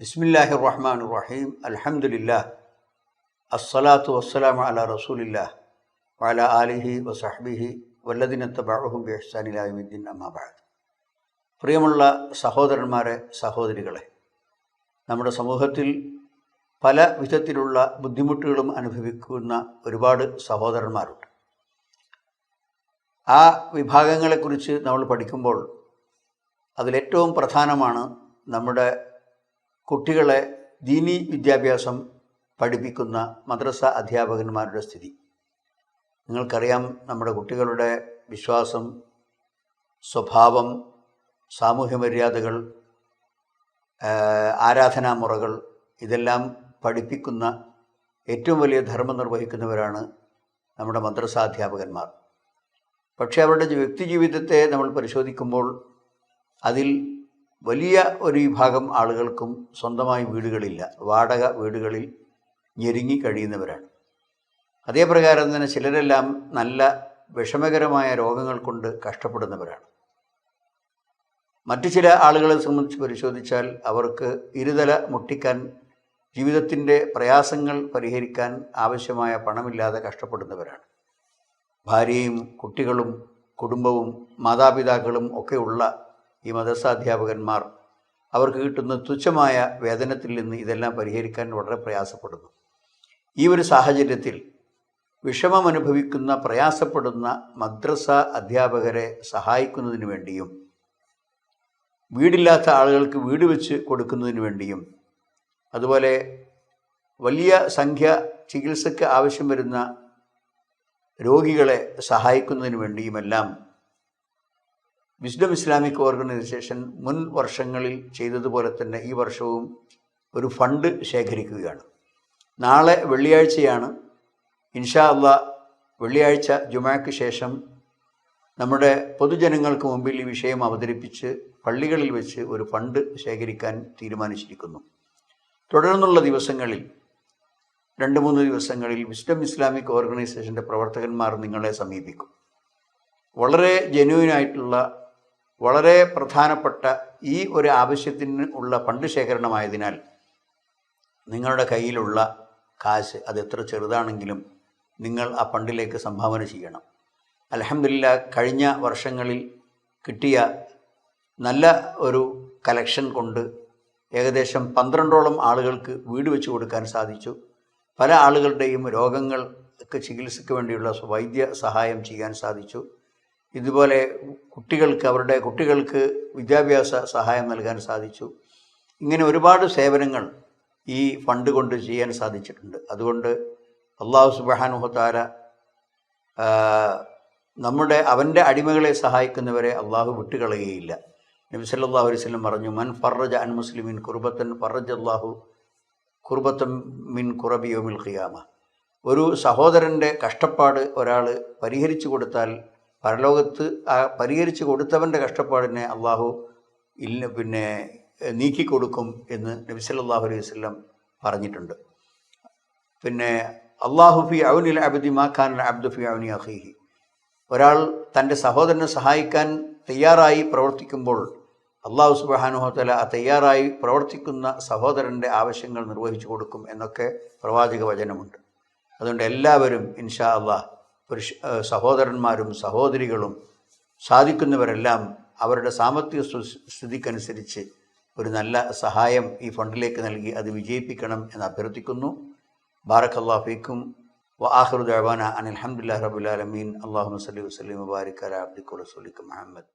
ബിസ്മില്ലാഹിർ റഹ്മാനിർ റഹീം. അൽഹംദുലില്ലാഹ് അസ്സലാത്തു വസ്സലാമു അലാ റസൂലില്ലാഹ് വഅലാ ആലിഹി വസഹ്ബിഹി വല്ലദീന തബഅഹും ബിഇഹ്സാൻ ഇലാ യൗമിദ്ദീൻ. അമ്മാ ബഅദ്. പ്രിയമുള്ള സഹോദരന്മാരെ, സഹോദരികളെ, നമ്മുടെ സമൂഹത്തിൽ പല വിധത്തിലുള്ള ബുദ്ധിമുട്ടുകളും അനുഭവിക്കുന്ന ഒരുപാട് സഹോദരന്മാരുണ്ട്. ആ വിഭാഗങ്ങളെക്കുറിച്ച് നമ്മൾ പഠിക്കുമ്പോൾ അതിലേറ്റവും പ്രധാനമാണ് നമ്മുടെ കുട്ടികളെ ദീനി വിദ്യാഭ്യാസം പഠിപ്പിക്കുന്ന മദ്രസ അധ്യാപകന്മാരുടെ സ്ഥിതി. നിങ്ങൾക്കറിയാം, നമ്മുടെ കുട്ടികളുടെ വിശ്വാസം, സ്വഭാവം, സാമൂഹ്യ മര്യാദകൾ, ആരാധനാമുറകൾ ഇതെല്ലാം പഠിപ്പിക്കുന്ന ഏറ്റവും വലിയ ധർമ്മം നിർവഹിക്കുന്നവരാണ് നമ്മുടെ മദ്രസാധ്യാപകന്മാർ. പക്ഷേ അവരുടെ വ്യക്തിജീവിതത്തെ നമ്മൾ പരിശോധിക്കുമ്പോൾ അതിൽ വലിയ ഒരു വിഭാഗം ആളുകൾക്കും സ്വന്തമായി വീടുകളില്ല, വാടക വീടുകളിൽ ഞെരുങ്ങി കഴിയുന്നവരാണ്. അതേപ്രകാരം തന്നെ ചിലരെല്ലാം നല്ല വിഷമകരമായ രോഗങ്ങൾ കൊണ്ട് കഷ്ടപ്പെടുന്നവരാണ്. മറ്റു ചില ആളുകളെ സംബന്ധിച്ച് പരിശോധിച്ചാൽ അവർക്ക് ഇരുതല മുട്ടിക്കാൻ, ജീവിതത്തിൻ്റെ പ്രയാസങ്ങൾ പരിഹരിക്കാൻ ആവശ്യമായ പണമില്ലാതെ കഷ്ടപ്പെടുന്നവരാണ്. ഭാര്യയും കുട്ടികളും കുടുംബവും മാതാപിതാക്കളും ഒക്കെയുള്ള ഈ മദ്രസാധ്യാപകന്മാർ അവർക്ക് കിട്ടുന്ന തുച്ഛമായ വേതനത്തിൽ നിന്ന് ഇതെല്ലാം പരിഹരിക്കാൻ വളരെ പ്രയാസപ്പെടുന്നു. ഈ ഒരു സാഹചര്യത്തിൽ വിഷമമനുഭവിക്കുന്ന, പ്രയാസപ്പെടുന്ന മദ്രസ അധ്യാപകരെ സഹായിക്കുന്നതിന് വേണ്ടിയും വീടില്ലാത്ത ആളുകൾക്ക് വീട് വെച്ച് കൊടുക്കുന്നതിന് വേണ്ടിയും അതുപോലെ വലിയ സംഖ്യ ചികിത്സയ്ക്ക് ആവശ്യം വരുന്ന രോഗികളെ സഹായിക്കുന്നതിന് വേണ്ടിയുമെല്ലാം വിസ്ഡം ഇസ്ലാമിക് ഓർഗനൈസേഷൻ മുൻ വർഷങ്ങളിൽ ചെയ്തതുപോലെ തന്നെ ഈ വർഷവും ഒരു ഫണ്ട് ശേഖരിക്കുകയാണ്. നാളെ വെള്ളിയാഴ്ചയാണ്. ഇൻഷാ അല്ലാഹ് വെള്ളിയാഴ്ച ജുമാക്ക് ശേഷം നമ്മുടെ പൊതുജനങ്ങൾക്ക് മുമ്പിൽ ഈ വിഷയം അവതരിപ്പിച്ച് പള്ളികളിൽ വെച്ച് ഒരു ഫണ്ട് ശേഖരിക്കാൻ തീരുമാനിച്ചിരിക്കുന്നു. തുടർന്നുള്ള ദിവസങ്ങളിൽ 2-3 ദിവസങ്ങളിൽ വിസ്ഡം ഇസ്ലാമിക് ഓർഗനൈസേഷൻ്റെ പ്രവർത്തകന്മാർ നിങ്ങളെ സമീപിക്കും. വളരെ ജെന്യൂനായിട്ടുള്ള, വളരെ പ്രധാനപ്പെട്ട ഈ ഒരു ആവശ്യത്തിന് ഉള്ള ഫണ്ട് ശേഖരണമായതിനാൽ നിങ്ങളുടെ കയ്യിലുള്ള കാശ് അത് എത്ര ചെറുതാണെങ്കിലും നിങ്ങൾ ആ ഫണ്ടിലേക്ക് സംഭാവന ചെയ്യണം. അൽഹംദുലില്ലാഹ്, കഴിഞ്ഞ വർഷങ്ങളിൽ കിട്ടിയ നല്ല ഒരു കലക്ഷൻ കൊണ്ട് ഏകദേശം 12ഓളം ആളുകൾക്ക് വീട് വെച്ച് കൊടുക്കാൻ സാധിച്ചു. പല ആളുകളുടെയും രോഗങ്ങൾക്ക് ചികിത്സയ്ക്ക് വേണ്ടിയുള്ള വൈദ്യ സഹായം ചെയ്യാൻ സാധിച്ചു. ഇതുപോലെ അവരുടെ കുട്ടികൾക്ക് വിദ്യാഭ്യാസ സഹായം നൽകാൻ സാധിച്ചു. ഇങ്ങനെ ഒരുപാട് സേവനങ്ങൾ ഈ ഫണ്ട് കൊണ്ട് ചെയ്യാൻ സാധിച്ചിട്ടുണ്ട്. അതുകൊണ്ട് അല്ലാഹു സുബ്ഹാനഹു വ തആല അവൻ്റെ അടിമകളെ സഹായിക്കുന്നവരെ അള്ളാഹു വിട്ടുകളയുകയില്ല. നബി സല്ലല്ലാഹു അലൈഹി വസല്ലം പറഞ്ഞു, മൻ ഫറജ അൻ മുസ്ലിമിൻ കുർബത്തൻ ഫറജല്ലാഹു കുർബത്തൻ മിൻ കുറബി യൗമിൽ ഖിയാമ. ഒരു സഹോദരൻ്റെ കഷ്ടപ്പാട് ഒരാൾ പരിഹരിച്ചു കൊടുത്താൽ പരലോകത്ത് ആ പരിഹരിച്ചു കൊടുത്തവൻ്റെ കഷ്ടപ്പാടിനെ അള്ളാഹു നീക്കിക്കൊടുക്കും എന്ന് നബി സല്ലല്ലാഹു അലൈഹി വസല്ലം പറഞ്ഞിട്ടുണ്ട്. അല്ലാഹു ഫി ഔനിൽ അബ്ദി മാ കാന അബ്ദു ഫി ഔനി അഖീഹി. ഒരാൾ തൻ്റെ സഹോദരനെ സഹായിക്കാൻ തയ്യാറായി പ്രവർത്തിക്കുമ്പോൾ അല്ലാഹു സുബ്ഹാനഹു വ തആല ആ തയ്യാറായി പ്രവർത്തിക്കുന്ന സഹോദരൻ്റെ ആവശ്യങ്ങൾ നിർവഹിച്ചു കൊടുക്കും എന്നൊക്കെ പ്രവാചക വചനമുണ്ട്. അതുകൊണ്ട് എല്ലാവരും ഇൻഷാ അല്ലാഹ്, സഹോദരന്മാരും സഹോദരികളും സാധിക്കുന്നവരെല്ലാം അവരുടെ സാമ്പത്തിക സ്ഥിതിക്കനുസരിച്ച് ഒരു നല്ല സഹായം ഈ ഫണ്ടിലേക്ക് നൽകി അത് വിജയിപ്പിക്കണം എന്ന് അഭ്യർത്ഥിക്കുന്നു. ബാറക്കല്ലാഹു ഫീക്കും വ ആഖിറു ദഅവാന അനിൽ ഹംദുലില്ലാഹി റബ്ബിൽ ആലമീൻ. അല്ലാഹുമ്മ സ്വല്ലി വസല്ലിം വബാരിക് അലാ അബ്ദിക വറസൂലിക മുഹമ്മദ്.